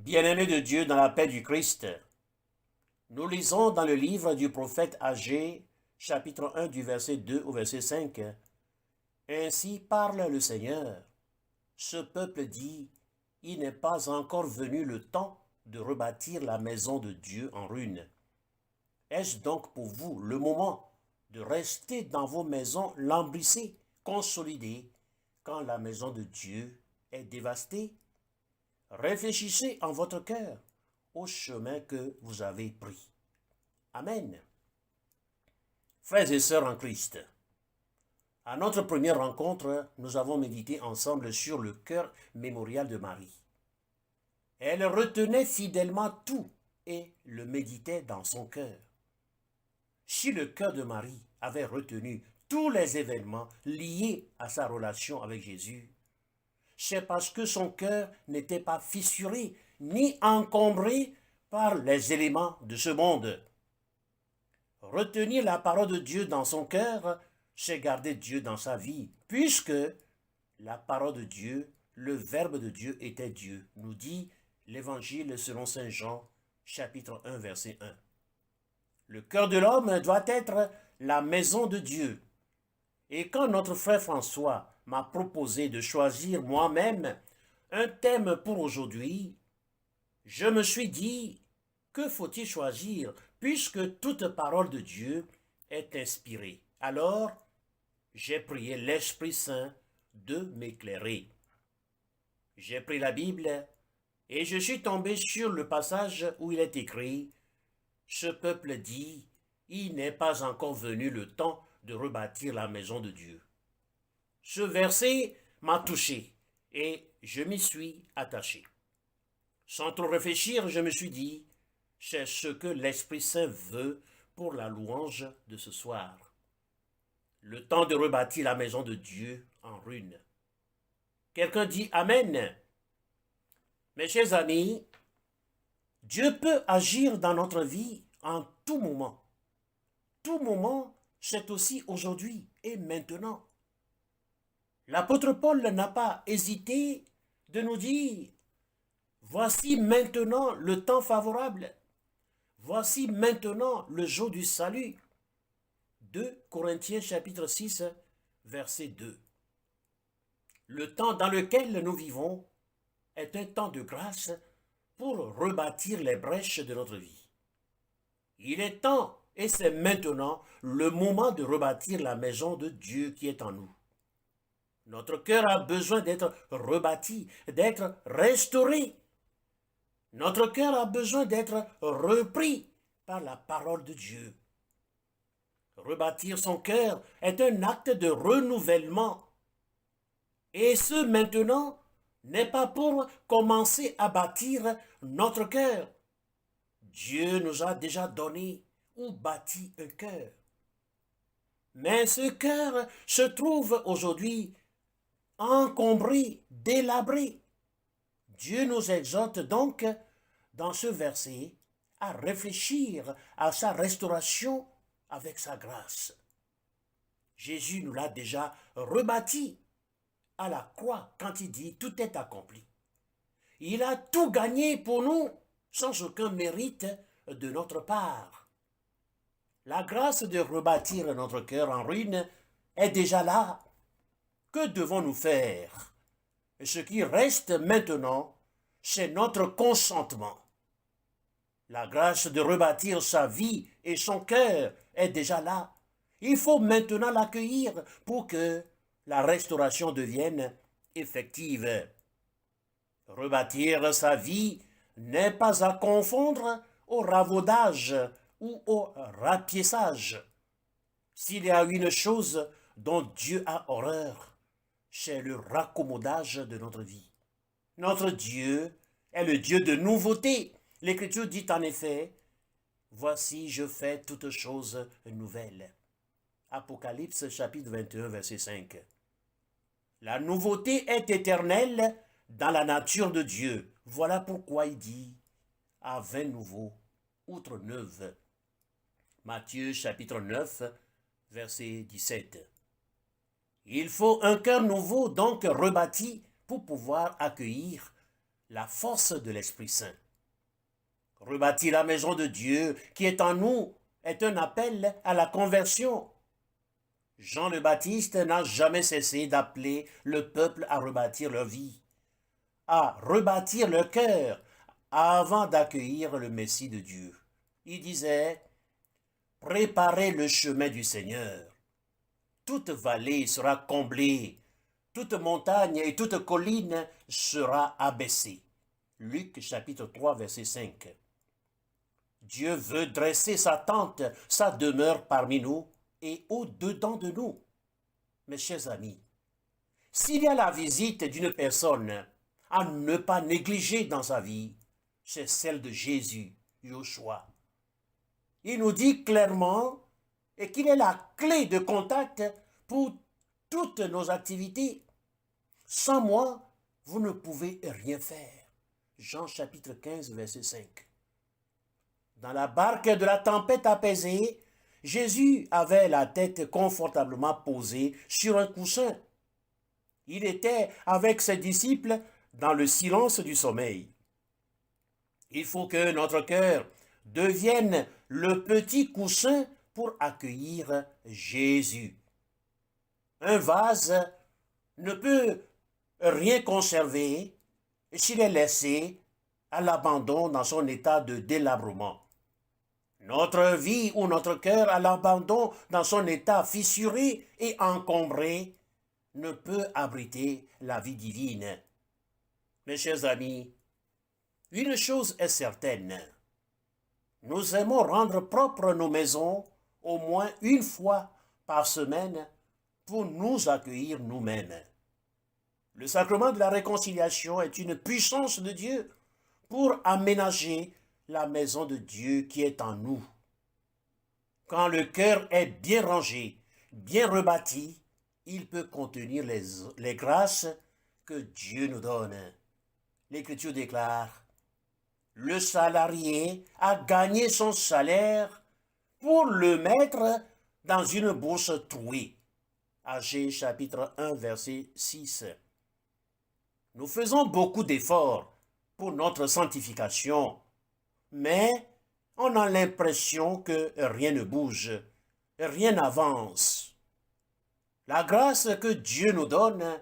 Bien-aimés de Dieu dans la paix du Christ, nous lisons dans le livre du prophète Agé, chapitre 1 du verset 2 au verset 5. Ainsi parle le Seigneur. Ce peuple dit, il n'est pas encore venu le temps de rebâtir la maison de Dieu en ruine. Est-ce donc pour vous le moment de rester dans vos maisons lambrissées, consolidées, quand la maison de Dieu est dévastée? Réfléchissez en votre cœur au chemin que vous avez pris. Amen. Frères et sœurs en Christ, à notre première rencontre, nous avons médité ensemble sur le cœur mémorial de Marie. Elle retenait fidèlement tout et le méditait dans son cœur. Si le cœur de Marie avait retenu tous les événements liés à sa relation avec Jésus, c'est parce que son cœur n'était pas fissuré ni encombré par les éléments de ce monde. Retenir la parole de Dieu dans son cœur, c'est garder Dieu dans sa vie, puisque la parole de Dieu, le Verbe de Dieu était Dieu, nous dit l'Évangile selon Saint Jean, chapitre 1, verset 1. Le cœur de l'homme doit être la maison de Dieu. Et quand notre frère François m'a proposé de choisir moi-même un thème pour aujourd'hui, je me suis dit, que faut-il choisir puisque toute parole de Dieu est inspirée? Alors, j'ai prié l'Esprit Saint de m'éclairer. J'ai pris la Bible et je suis tombé sur le passage où il est écrit « Ce peuple dit, il n'est pas encore venu le temps de rebâtir la maison de Dieu. » Ce verset m'a touché et je m'y suis attaché. Sans trop réfléchir, je me suis dit, c'est ce que l'Esprit Saint veut pour la louange de ce soir. Le temps de rebâtir la maison de Dieu en ruine. Quelqu'un dit Amen. Mes chers amis, Dieu peut agir dans notre vie en tout moment. Tout moment, c'est aussi aujourd'hui et maintenant. L'apôtre Paul n'a pas hésité de nous dire, voici maintenant le temps favorable. Voici maintenant le jour du salut. 2 Corinthiens chapitre 6, verset 2. Le temps dans lequel nous vivons est un temps de grâce pour rebâtir les brèches de notre vie. Il est temps et c'est maintenant le moment de rebâtir la maison de Dieu qui est en nous. Notre cœur a besoin d'être rebâti, d'être restauré. Notre cœur a besoin d'être repris par la parole de Dieu. Rebâtir son cœur est un acte de renouvellement. Et ce maintenant n'est pas pour commencer à bâtir notre cœur. Dieu nous a déjà donné ou bâti un cœur. Mais ce cœur se trouve aujourd'hui encombré, délabré. Dieu nous exhorte donc dans ce verset à réfléchir à sa restauration avec sa grâce. Jésus nous l'a déjà rebâti à la croix quand il dit tout est accompli. Il a tout gagné pour nous sans aucun mérite de notre part. La grâce de rebâtir notre cœur en ruine est déjà là. Que devons-nous faire? Ce qui reste maintenant, c'est notre consentement. La grâce de rebâtir sa vie et son cœur est déjà là. Il faut maintenant l'accueillir pour que la restauration devienne effective. Rebâtir sa vie n'est pas à confondre au ravaudage ou au rapiessage. S'il y a une chose dont Dieu a horreur, c'est le raccommodage de notre vie. Notre Dieu est le Dieu de nouveauté. L'Écriture dit en effet, « Voici, je fais toutes choses nouvelles. » Apocalypse chapitre 21, verset 5. La nouveauté est éternelle dans la nature de Dieu. Voilà pourquoi il dit, « À vin nouveau, outre neuve. » Matthieu chapitre 9, verset 17. Il faut un cœur nouveau, donc rebâti, pour pouvoir accueillir la force de l'Esprit Saint. Rebâtir la maison de Dieu qui est en nous est un appel à la conversion. Jean le Baptiste n'a jamais cessé d'appeler le peuple à rebâtir leur vie, à rebâtir leur cœur avant d'accueillir le Messie de Dieu. Il disait, « Préparez le chemin du Seigneur. Toute vallée sera comblée, toute montagne et toute colline sera abaissée. » Luc chapitre 3, verset 5. Dieu veut dresser sa tente, sa demeure parmi nous et au-dedans de nous. Mes chers amis, s'il y a la visite d'une personne à ne pas négliger dans sa vie, c'est celle de Jésus, Yoshua. Il nous dit clairement qu'il est la clé de contact pour toutes nos activités. Sans moi, vous ne pouvez rien faire. Jean chapitre 15, verset 5. Dans la barque de la tempête apaisée, Jésus avait la tête confortablement posée sur un coussin. Il était avec ses disciples dans le silence du sommeil. Il faut que notre cœur devienne le petit coussin pour accueillir Jésus. Un vase ne peut rien conserver s'il est laissé à l'abandon dans son état de délabrement. Notre vie ou notre cœur à l'abandon dans son état fissuré et encombré ne peut abriter la vie divine. Mes chers amis, une chose est certaine, nous aimons rendre propres nos maisons au moins une fois par semaine pour nous accueillir nous-mêmes. Le sacrement de la réconciliation est une puissance de Dieu pour aménager la maison de Dieu qui est en nous. Quand le cœur est bien rangé, bien rebâti, il peut contenir les grâces que Dieu nous donne. L'Écriture déclare, « Le salarié a gagné son salaire pour le mettre dans une bourse trouée. » Agées chapitre 1, verset 6. Nous faisons beaucoup d'efforts pour notre sanctification, mais on a l'impression que rien ne bouge, rien n'avance. La grâce que Dieu nous donne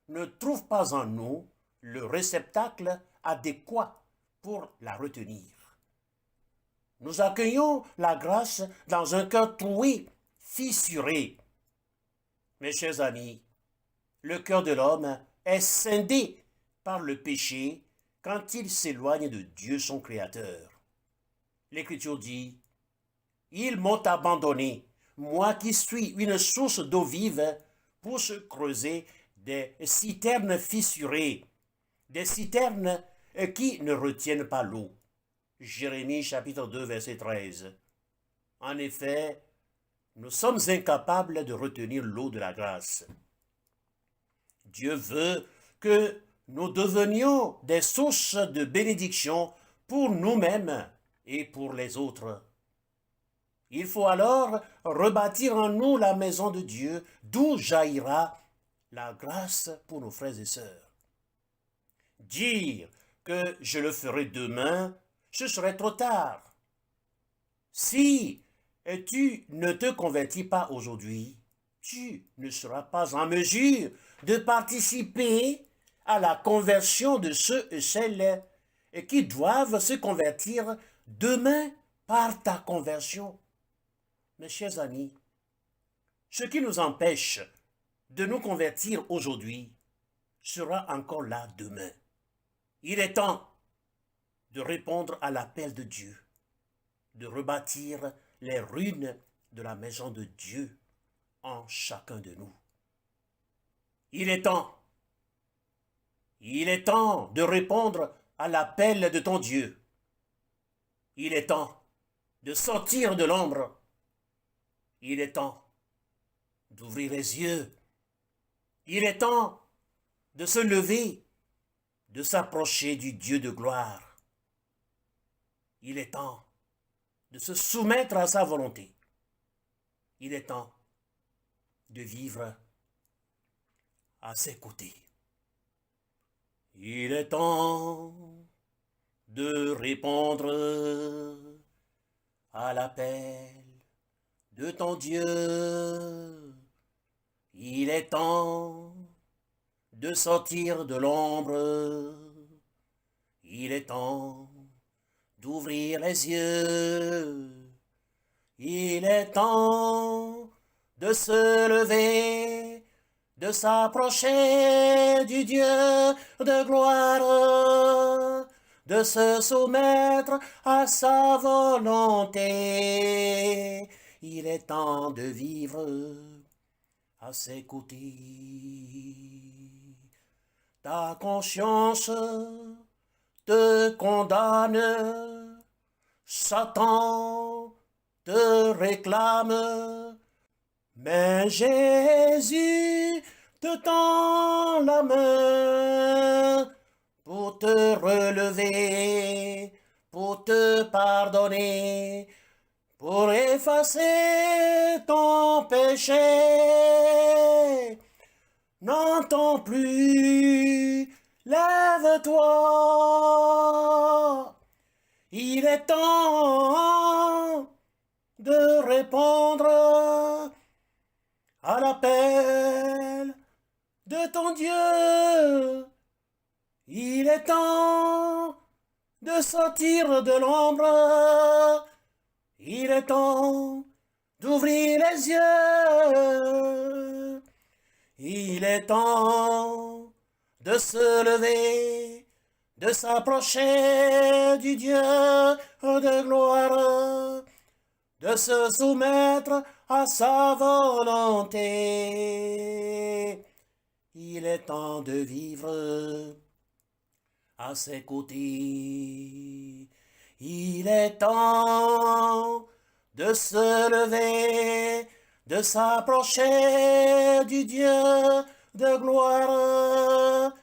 ne trouve pas en nous le réceptacle adéquat pour la retenir. Nous accueillons la grâce dans un cœur troué, fissuré. Mes chers amis, le cœur de l'homme est scindé par le péché quand il s'éloigne de Dieu son Créateur. L'Écriture dit, « Ils m'ont abandonné, moi qui suis une source d'eau vive, pour se creuser des citernes fissurées, des citernes qui ne retiennent pas l'eau. » Jérémie chapitre 2, verset 13. En effet, nous sommes incapables de retenir l'eau de la grâce. Dieu veut que nous devenions des sources de bénédiction pour nous-mêmes et pour les autres. Il faut alors rebâtir en nous la maison de Dieu, d'où jaillira la grâce pour nos frères et sœurs. Dire que je le ferai demain, ce serait trop tard. Si tu ne te convertis pas aujourd'hui, tu ne seras pas en mesure de participer à la conversion de ceux et celles qui doivent se convertir demain par ta conversion. Mes chers amis, ce qui nous empêche de nous convertir aujourd'hui sera encore là demain. Il est temps de répondre à l'appel de Dieu, de rebâtir les ruines de la maison de Dieu en chacun de nous. Il est temps de répondre à l'appel de ton Dieu. Il est temps de sortir de l'ombre. Il est temps d'ouvrir les yeux. Il est temps de se lever, de s'approcher du Dieu de gloire. Il est temps de se soumettre à sa volonté. Il est temps de vivre à ses côtés. Il est temps de répondre à l'appel de ton Dieu. Il est temps de sortir de l'ombre. Il est temps d'ouvrir les yeux. Il est temps de se lever, de s'approcher du Dieu de gloire, de se soumettre à sa volonté. Il est temps de vivre à ses côtés. Ta conscience te condamne, Satan te réclame, mais Jésus te tend la main pour te relever, pour te pardonner, pour effacer ton péché. N'entends plus, lève-toi. Il est temps de répondre à l'appel de ton Dieu. Il est temps de sortir de l'ombre. Il est temps d'ouvrir les yeux. Il est temps de se lever, de s'approcher du Dieu de gloire, de se soumettre à sa volonté. Il est temps de vivre à ses côtés. Il est temps de se lever, de s'approcher du Dieu de gloire,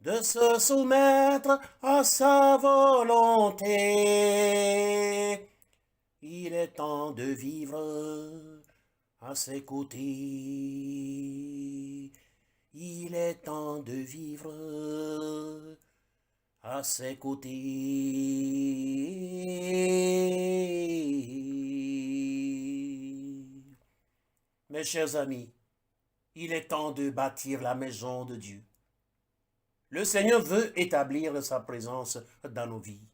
de se soumettre à sa volonté. Il est temps de vivre à ses côtés. Il est temps de vivre à ses côtés. Mes chers amis, il est temps de bâtir la maison de Dieu. Le Seigneur veut établir sa présence dans nos vies.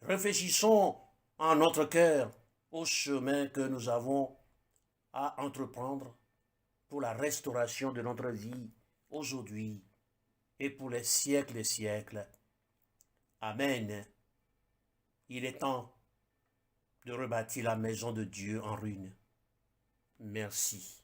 Réfléchissons en notre cœur au chemin que nous avons à entreprendre pour la restauration de notre vie aujourd'hui et pour les siècles des siècles. Amen. Il est temps de rebâtir la maison de Dieu en ruine. Merci.